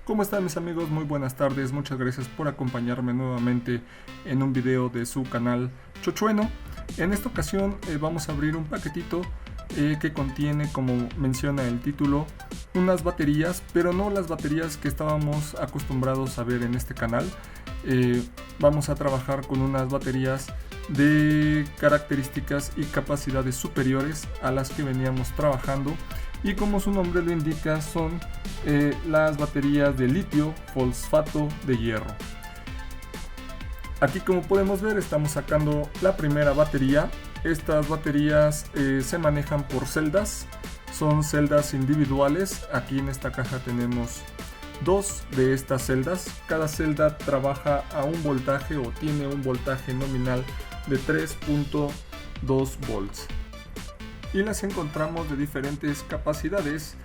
¿Cómo están mis amigos? Muy buenas tardes, muchas gracias por acompañarme nuevamente en un video de su canal Chochueno. En esta ocasión vamos a abrir un paquetito que contiene, como menciona el título, unas baterías, pero no las baterías que estábamos acostumbrados a ver en este canal. Vamos a trabajar con unas baterías de características y capacidades superiores a las que veníamos trabajando, y como su nombre lo indica, son las baterías de litio fosfato de hierro. Aquí, como podemos ver, estamos sacando la primera batería. Estas baterías se manejan por celdas, son celdas individuales. Aquí en esta caja tenemos dos de estas celdas. Cada celda trabaja a un voltaje o tiene un voltaje nominal de 3.2 volts. Y las encontramos de diferentes capacidades.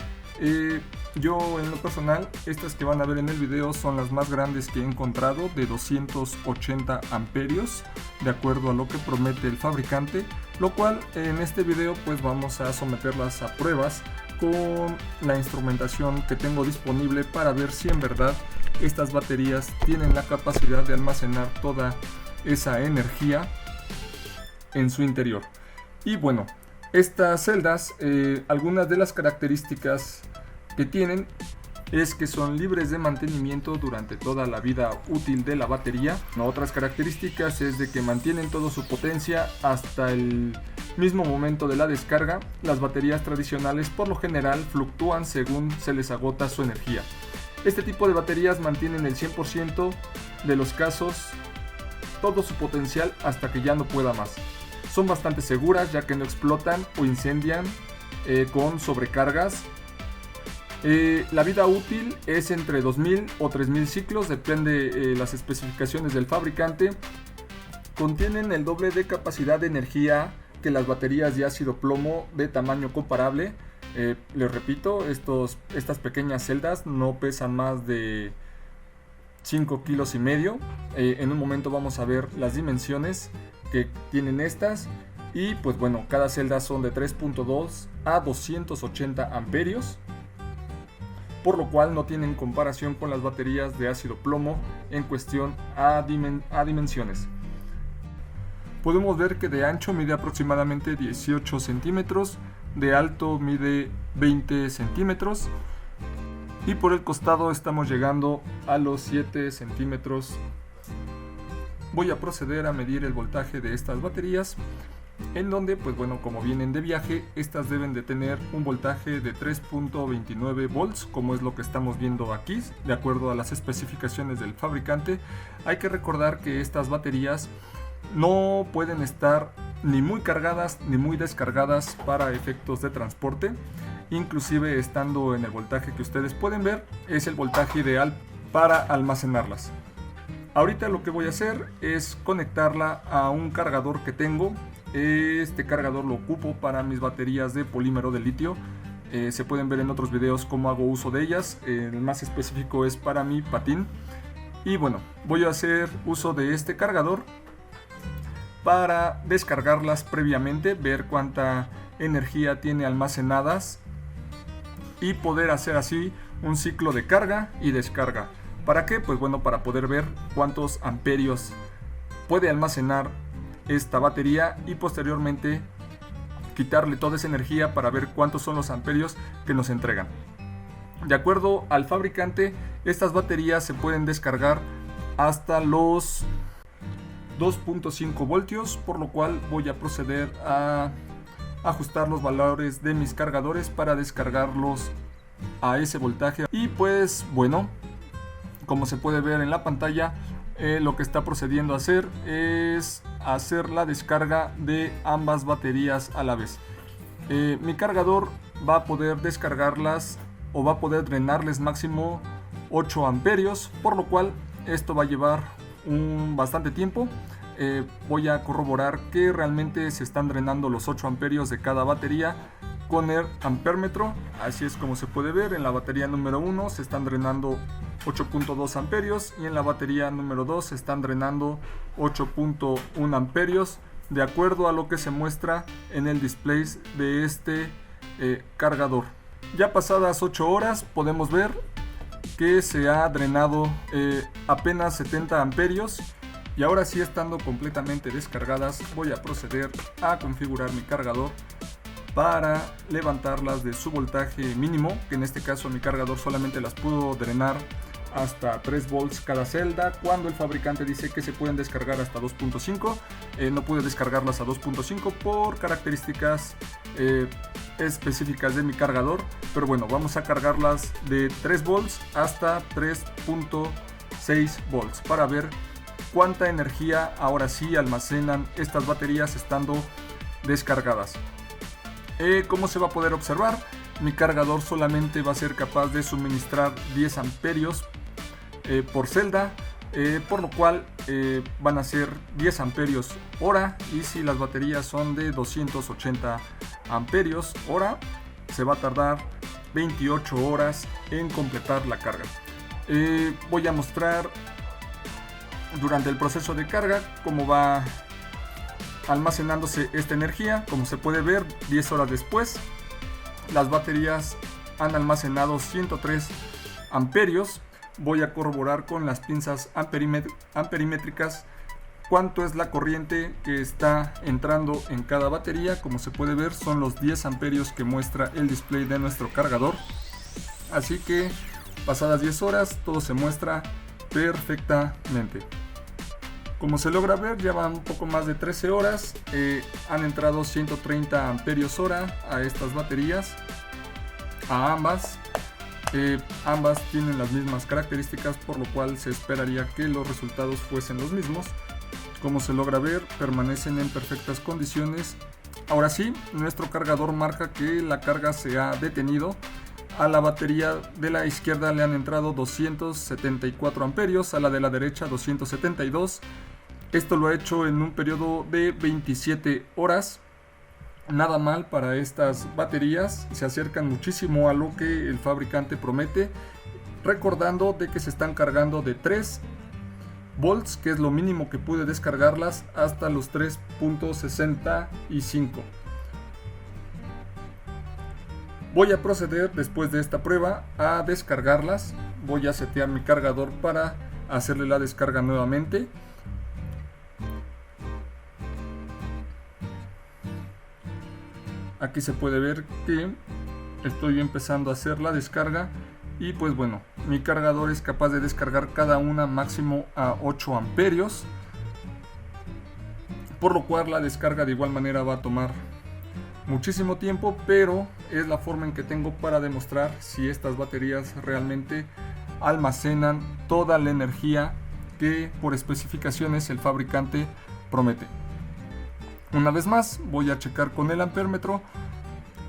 Yo en lo personal, estas que van a ver en el video son las más grandes que he encontrado, de 280 amperios, de acuerdo a lo que promete el fabricante, lo cual en este video pues vamos a someterlas a pruebas con la instrumentación que tengo disponible para ver si en verdad estas baterías tienen la capacidad de almacenar toda esa energía en su interior. Y bueno, estas celdas, algunas de las características que tienen es que son libres de mantenimiento durante toda la vida útil de la batería. Otras características es de que mantienen toda su potencia hasta el mismo momento de la descarga. Las baterías tradicionales por lo general fluctúan según se les agota su energía. Este tipo de baterías mantienen el 100% de los casos todo su potencial hasta que ya no pueda más. Son bastante seguras, ya que no explotan o incendian con sobrecargas. La vida útil es entre 2000 o 3000 ciclos, depende las especificaciones del fabricante. Contienen el doble de capacidad de energía que las baterías de ácido plomo de tamaño comparable. Les repito, estas pequeñas celdas no pesan más de 5 kilos y medio. En un momento vamos a ver las dimensiones que tienen estas. Y pues bueno, cada celda son de 3.2 a 280 amperios, por lo cual no tienen comparación con las baterías de ácido plomo en cuestión a dimensiones. Podemos ver que de ancho mide aproximadamente 18 centímetros, de alto mide 20 centímetros y por el costado estamos llegando a los 7 centímetros. Voy a proceder a medir el voltaje de estas baterías, en donde pues bueno, como vienen de viaje, estas deben de tener un voltaje de 3.29 volts, como es lo que estamos viendo aquí, de acuerdo a las especificaciones del fabricante. Hay que recordar que estas baterías no pueden estar ni muy cargadas ni muy descargadas para efectos de transporte. Inclusive estando en el voltaje que ustedes pueden ver, es el voltaje ideal para almacenarlas. Ahorita lo que voy a hacer es conectarla a un cargador que tengo. Este cargador lo ocupo para mis baterías de polímero de litio. Se pueden ver en otros videos cómo hago uso de ellas. El más específico es para mi patín. Y bueno, voy a hacer uso de este cargador para descargarlas previamente, ver cuánta energía tiene almacenadas y poder hacer así un ciclo de carga y descarga. ¿Para qué? Pues bueno, para poder ver cuántos amperios puede almacenar esta batería y posteriormente quitarle toda esa energía para ver cuántos son los amperios que nos entregan. De acuerdo al fabricante, estas baterías se pueden descargar hasta los 2.5 voltios, por lo cual voy a proceder a ajustar los valores de mis cargadores para descargarlos a ese voltaje. Y pues bueno, como se puede ver en la pantalla, lo que está procediendo a hacer es hacer la descarga de ambas baterías a la vez. Mi cargador va a poder descargarlas o va a poder drenarles máximo 8 amperios, por lo cual esto va a llevar bastante tiempo. Voy a corroborar que realmente se están drenando los 8 amperios de cada batería con el amperímetro. Así es como se puede ver. En la batería número 1 se están drenando 8.2 amperios y en la batería número 2 se están drenando 8.1 amperios, de acuerdo a lo que se muestra en el display de este cargador. Ya pasadas 8 horas podemos ver que se ha drenado apenas 70 amperios. Y ahora sí, estando completamente descargadas, voy a proceder a configurar mi cargador para levantarlas de su voltaje mínimo, que en este caso mi cargador solamente las pudo drenar hasta 3 volts cada celda, cuando el fabricante dice que se pueden descargar hasta 2.5. No pude descargarlas a 2.5 por características específicas de mi cargador, pero bueno, vamos a cargarlas de 3 volts hasta 3.6 volts para ver cuánta energía ahora sí almacenan estas baterías estando descargadas. ¿Cómo se va a poder observar? Mi cargador solamente va a ser capaz de suministrar 10 amperios por celda, por lo cual van a ser 10 amperios hora, y si las baterías son de 280 amperios hora, se va a tardar 28 horas en completar la carga. Voy a mostrar durante el proceso de carga cómo va almacenándose esta energía. Como se puede ver, 10 horas después las baterías han almacenado 103 amperios. Voy a corroborar con las pinzas amperimétricas cuánto es la corriente que está entrando en cada batería. Como se puede ver, son los 10 amperios que muestra el display de nuestro cargador. Así que pasadas 10 horas todo se muestra perfectamente. Como se logra ver, ya van un poco más de 13 horas. Han entrado 130 amperios hora a estas baterías, a ambas. Ambas tienen las mismas características, por lo cual se esperaría que los resultados fuesen los mismos. Como se logra ver, permanecen en perfectas condiciones. Ahora sí, nuestro cargador marca que la carga se ha detenido. A la batería de la izquierda le han entrado 274 amperios, a la de la derecha 272. Esto lo ha hecho en un periodo de 27 horas. Nada mal para estas baterías, se acercan muchísimo a lo que el fabricante promete, recordando de que se están cargando de 3 volts, que es lo mínimo que pude descargarlas, hasta los 3.65. Voy a proceder después de esta prueba a descargarlas. Voy a setear mi cargador para hacerle la descarga nuevamente. Aquí se puede ver que estoy empezando a hacer la descarga y pues bueno, mi cargador es capaz de descargar cada una máximo a 8 amperios, por lo cual la descarga de igual manera va a tomar muchísimo tiempo, pero es la forma en que tengo para demostrar si estas baterías realmente almacenan toda la energía que por especificaciones el fabricante promete. Una vez más voy a checar con el amperímetro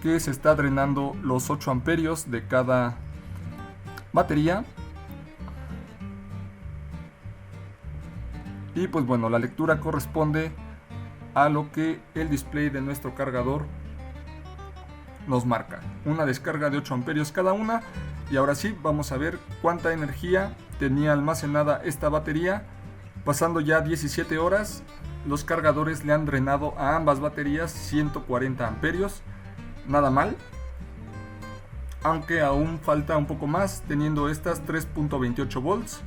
que se está drenando los 8 amperios de cada batería. Y pues bueno, la lectura corresponde a lo que el display de nuestro cargador nos marca. Una descarga de 8 amperios cada una. Y ahora sí, vamos a ver cuánta energía tenía almacenada esta batería. Pasando ya 17 horas, los cargadores le han drenado a ambas baterías 140 amperios. Nada mal, aunque aún falta un poco más, teniendo estas 3.28 volts.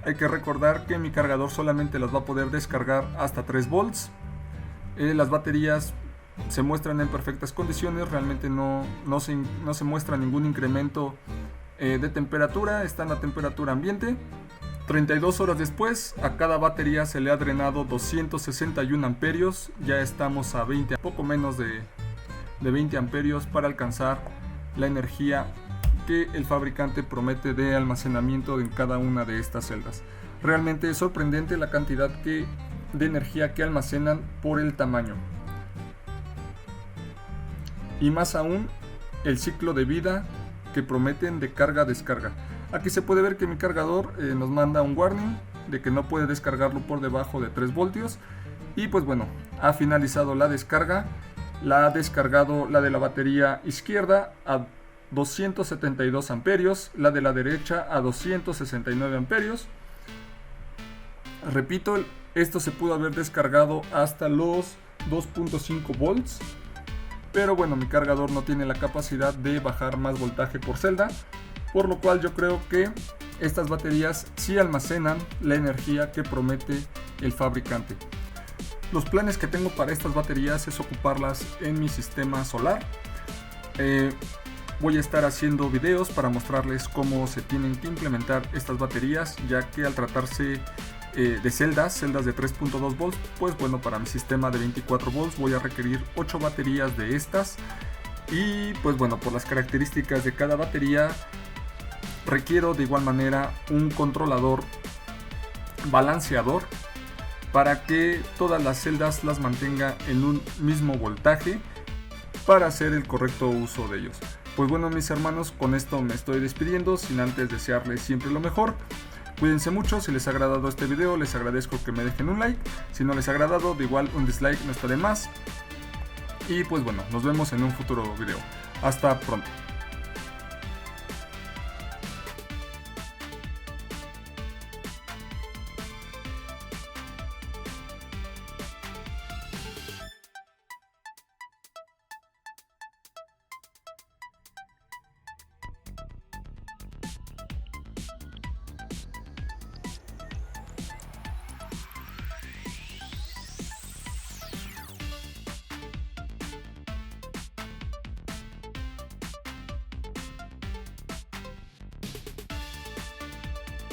Hay que recordar que mi cargador solamente las va a poder descargar hasta 3 volts. Las baterías se muestran en perfectas condiciones, realmente no se muestra ningún incremento de temperatura, están a temperatura ambiente. 32 horas después, a cada batería se le ha drenado 261 amperios, ya estamos a poco menos de 20 amperios para alcanzar la energía que el fabricante promete de almacenamiento en cada una de estas celdas. Realmente es sorprendente la cantidad de energía que almacenan por el tamaño. Y más aún, el ciclo de vida que prometen de carga-descarga. Aquí se puede ver que mi cargador nos manda un warning de que no puede descargarlo por debajo de 3 voltios. Y pues bueno, ha finalizado la descarga. La ha descargado la de la batería izquierda a 272 amperios, la de la derecha a 269 amperios. Repito, esto se pudo haber descargado hasta los 2.5 volts. Pero bueno, mi cargador no tiene la capacidad de bajar más voltaje por celda. por lo cual yo creo que estas baterías sí almacenan la energía que promete el fabricante. Los planes que tengo para estas baterías es ocuparlas en mi sistema solar. Voy a estar haciendo videos para mostrarles cómo se tienen que implementar estas baterías, ya que al tratarse de celdas de 3.2 volts, pues bueno, para mi sistema de 24 volts voy a requerir 8 baterías de estas. Y pues bueno, por las características de cada batería, requiero de igual manera un controlador balanceador para que todas las celdas las mantenga en un mismo voltaje para hacer el correcto uso de ellos. Pues bueno, mis hermanos, con esto me estoy despidiendo, sin antes desearles siempre lo mejor. Cuídense mucho. Si les ha agradado este video, les agradezco que me dejen un like. Si no les ha agradado, de igual un dislike no está de más. Y pues bueno, nos vemos en un futuro video. Hasta pronto.